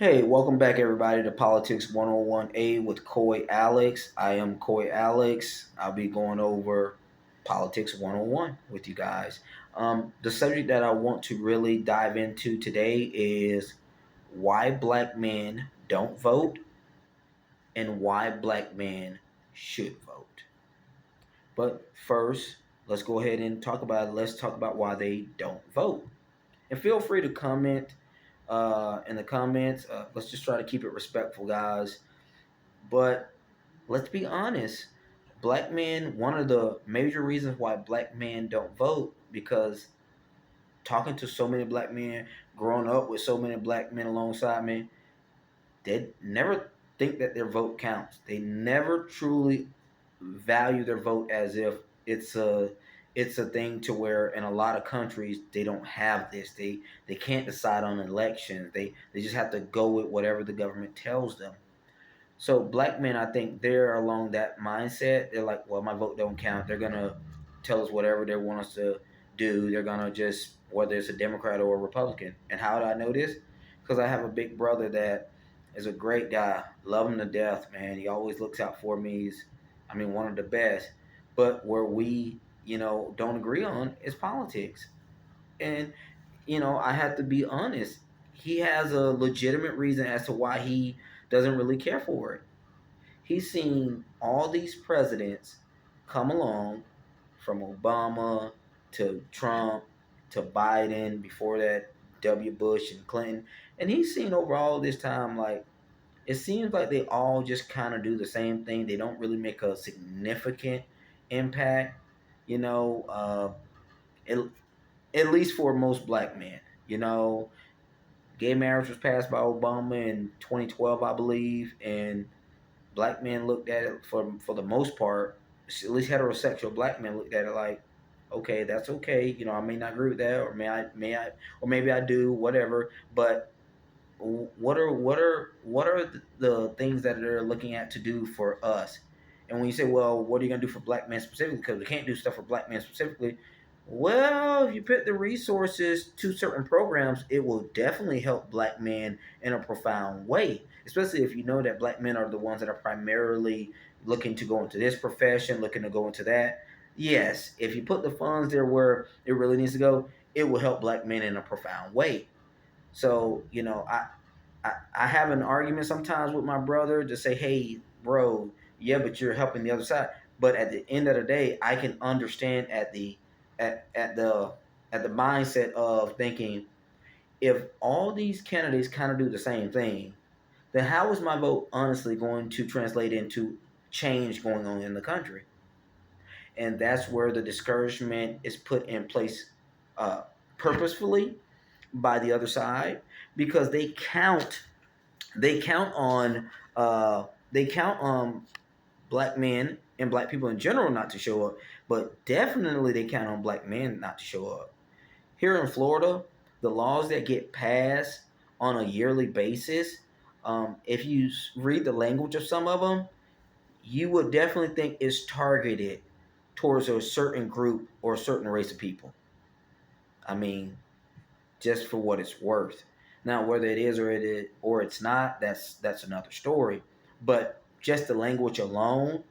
Hey, welcome back everybody to Politics 101A with Coy Alex. I am Coy Alex. I'll be going over Politics 101 with you guys. The subject that I want to really dive into today is why black men don't vote and why black men should vote. But first, let's go ahead and talk about it. Let's talk about why they don't vote. And feel free to comment in the comments. Let's just try to keep it respectful, guys. But let's be honest. Black men, one of the major reasons why black men don't vote, because talking to so many black men, growing up with so many black men alongside me, they never think that their vote counts. They never truly value their vote as if it's a thing to where in a lot of countries they don't have this. They can't decide on elections. They just have to go with whatever the government tells them. So black men, I think they're along that mindset. They're like, well, my vote don't count. They're gonna tell us whatever they want us to do. They're gonna just whether it's a Democrat or a Republican. And how do I know this? Because I have a big brother that is a great guy. Love him to death, man. He always looks out for me. He's one of the best. But where we, don't agree on is politics. And I have to be honest. He has a legitimate reason as to why he doesn't really care for it. He's seen all these presidents come along, from Obama to Trump to Biden, before that W. Bush and Clinton. And he's seen over all this time, like, it seems like they all just kind of do the same thing. They don't really make a significant impact, you know, at, at least for most black men. You know, gay marriage was passed by Obama in 2012, I believe, and black men looked at it for the most part, at least heterosexual black men looked at it like, okay, that's okay. I may not agree with that, or may I, or maybe I do, whatever. But what are the things that they're looking at to do for us? And when you say, well, what are you gonna do for black men specifically? Because we can't do stuff for black men specifically. Well, if you put the resources to certain programs, it will definitely help black men in a profound way. Especially if you know that black men are the ones that are primarily looking to go into this profession, looking to go into that. Yes, if you put the funds there where it really needs to go, it will help black men in a profound way. So, I have an argument sometimes with my brother to say, hey, bro, yeah, but you're helping the other side. But at the end of the day, I can understand at the mindset of thinking, if all these candidates kind of do the same thing, then how is my vote honestly going to translate into change going on in the country? And that's where the discouragement is put in place uh, purposefully by the other side, because they count on black men and black people in general not to show up, but definitely they count on black men not to show up. Here in Florida, the laws that get passed on a yearly basis, if you read the language of some of them, you would definitely think it's targeted towards a certain group or a certain race of people. I mean, just for what it's worth. Now, whether it is or it's not, that's another story. But just the language alone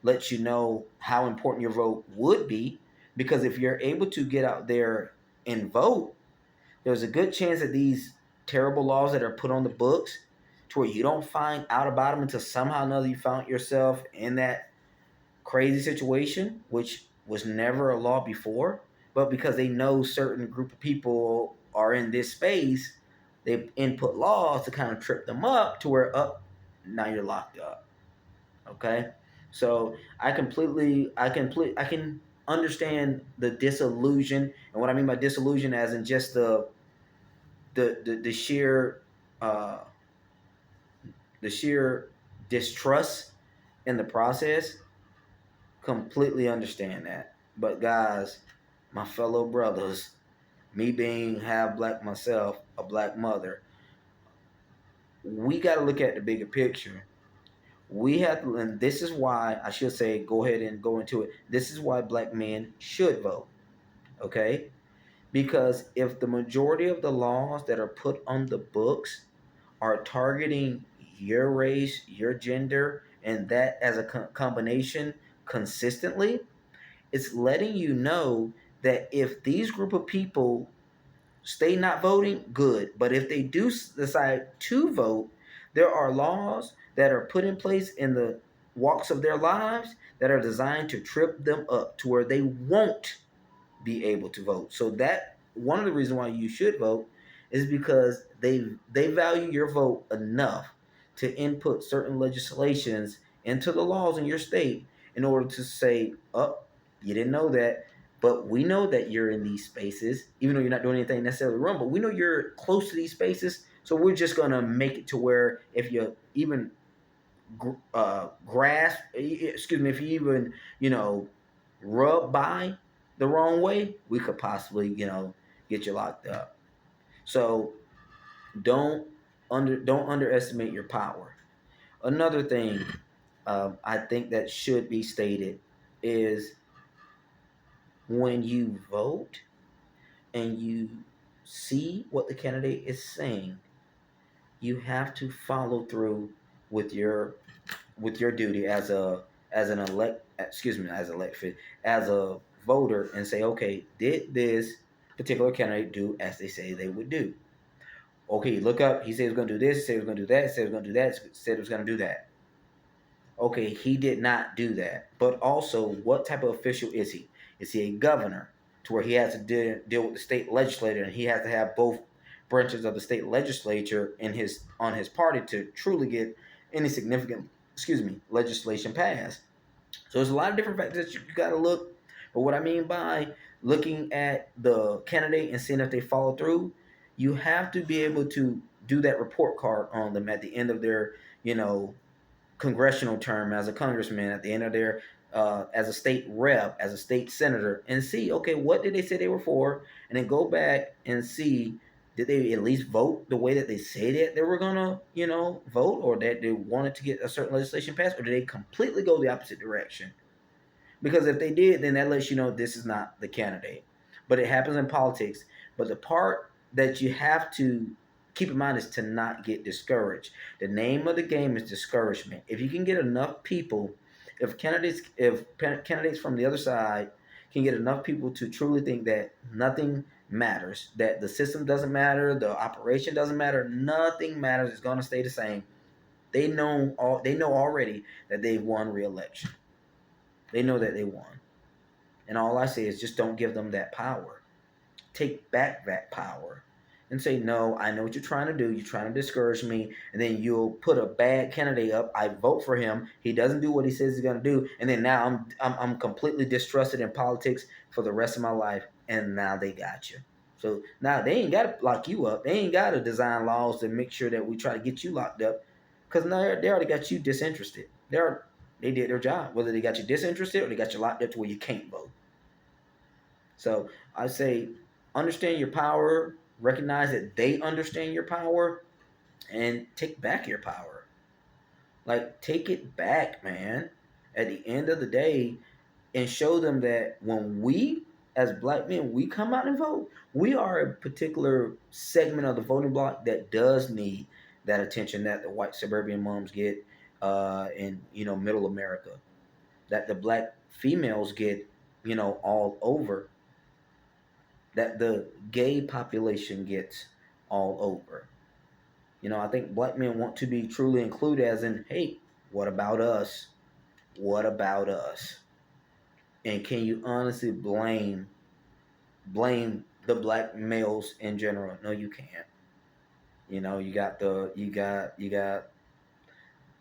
lets you know how important your vote would be, because if you're able to get out there and vote, there's a good chance that these terrible laws that are put on the books, to where you don't find out about them until somehow or another you found yourself in that crazy situation, which was never a law before, but because they know certain group of people are in this space, they input laws to kind of trip them up, to where up now you're locked up. Okay, so I can understand the disillusion, and what I mean by disillusion, as in just the sheer uh, the sheer distrust in the process. Completely understand that. But guys, my fellow brothers, me being half black myself, a black mother, we got to look at the bigger picture. We have to, and this is why I should say, go ahead and go into it. This is why black men should vote. Okay? Because if the majority of the laws that are put on the books are targeting your race, your gender, and that as a combination consistently, it's letting you know that if these group of people stay not voting, good. But if they do decide to vote, there are laws that are put in place in the walks of their lives that are designed to trip them up to where they won't be able to vote. So that one of the reasons why you should vote is because they value your vote enough to input certain legislations into the laws in your state in order to say, oh, you didn't know that, but we know that you're in these spaces, even though you're not doing anything necessarily wrong, but we know you're close to these spaces. So we're just gonna make it to where if you even grasp, excuse me, if you even, rub by the wrong way, we could possibly, get you locked up. So don't don't underestimate your power. Another thing I think that should be stated is when you vote and you see what the candidate is saying, you have to follow through with your duty as an elect excuse me as elected as a voter and say, okay, did this particular candidate do as they say they would do? Okay, look up. He said he was going to do this. He said he was going to do that. He said he was going to do that. He said he was going to do that. Okay, he did not do that. But also, what type of official is he? Is he a governor to where he has to deal with the state legislature and he has to have both branches of the state legislature in his on his party to truly get any significant, legislation passed? So there's a lot of different factors that you got to look. But what I mean by looking at the candidate and seeing if they follow through, you have to be able to do that report card on them at the end of their, you know, congressional term as a congressman, at the end of their as a state rep, as a state senator, and see, okay, what did they say they were for, and then go back and see, did they at least vote the way that they said that they were gonna, vote, or that they wanted to get a certain legislation passed, or did they completely go the opposite direction? Because if they did, then that lets you know this is not the candidate. But it happens in politics. But the part that you have to keep in mind is to not get discouraged. The name of the game is discouragement. If you can get enough people, if candidates from the other side can get enough people to truly think that nothing matters, that the system doesn't matter, the operation doesn't matter, nothing matters, it's going to stay the same. They know already that they've won re-election. They know that they won. And all I say is just don't give them that power. Take back that power and say, no, I know what you're trying to do. You're trying to discourage me. And then you'll put a bad candidate up. I vote for him. He doesn't do what he says he's going to do. And then now I'm completely distrusted in politics for the rest of my life. And now they got you. So now they ain't got to lock you up. They ain't got to design laws to make sure that we try to get you locked up, because now they already got you disinterested. They did their job, whether they got you disinterested or they got you locked up to where you can't vote. So I say, understand your power, recognize that they understand your power, and take back your power. Like, take it back, man. At the end of the day, and show them that when we, as black men, we come out and vote, we are a particular segment of the voting block that does need that attention that the white suburban moms get in middle America, that the black females get all over, that the gay population gets all over. I think black men want to be truly included, as in, hey, what about us? What about us? And can you honestly blame the black males in general? No, you can't. You got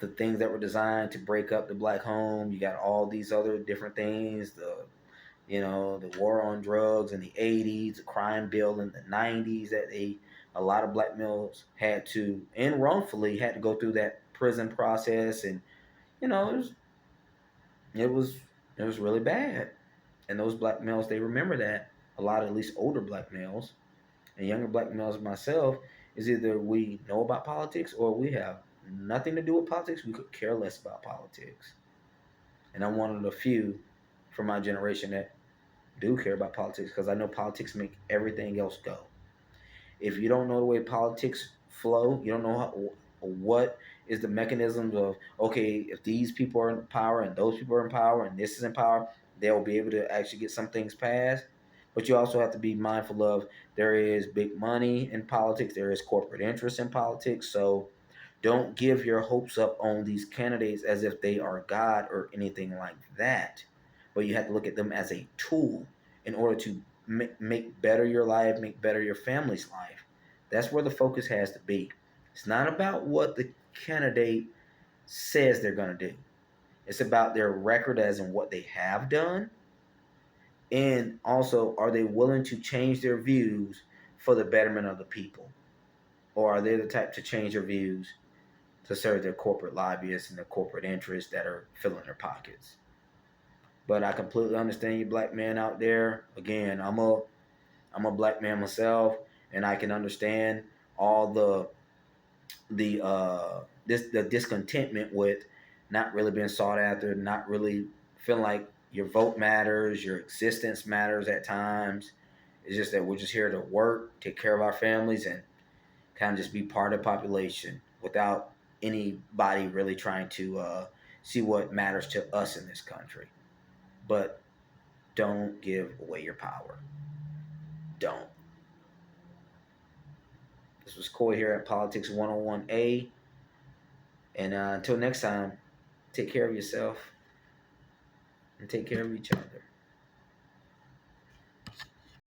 the things that were designed to break up the black home. You got all these other different things, the war on drugs in the 80s, the crime bill in the 90s, that a lot of black males had to, and wrongfully had to, go through that prison process. And you know it was it was it was really bad. And those black males, they remember that. A lot of, at least older black males and younger black males, myself, is either we know about politics or we have nothing to do with politics. We could care less about politics. And I'm one of the few from my generation that do care about politics, because I know politics make everything else go. If you don't know the way politics flow. You don't know what is the mechanisms of, okay, if these people are in power and those people are in power and this is in power, they'll be able to actually get some things passed. But you also have to be mindful of, there is big money in politics, there is corporate interest in politics. So don't give your hopes up on these candidates as if they are God or anything like that. But you have to look at them as a tool in order to make better your life, make better your family's life. That's where the focus has to be. It's not about what the candidate says they're going to do. It's about their record, as in what they have done, and also, are they willing to change their views for the betterment of the people? Or are they the type to change their views to serve their corporate lobbyists and their corporate interests that are filling their pockets? But I completely understand you black men out there. Again, I'm a black man myself, and I can understand all the discontentment with not really being sought after, not really feeling like your vote matters, your existence matters at times. It's just that we're just here to work, take care of our families, and kind of just be part of the population without anybody really trying to see what matters to us in this country. But don't give away your power. Don't. This was Coy here at Politics 101A. And until next time, take care of yourself and take care of each other.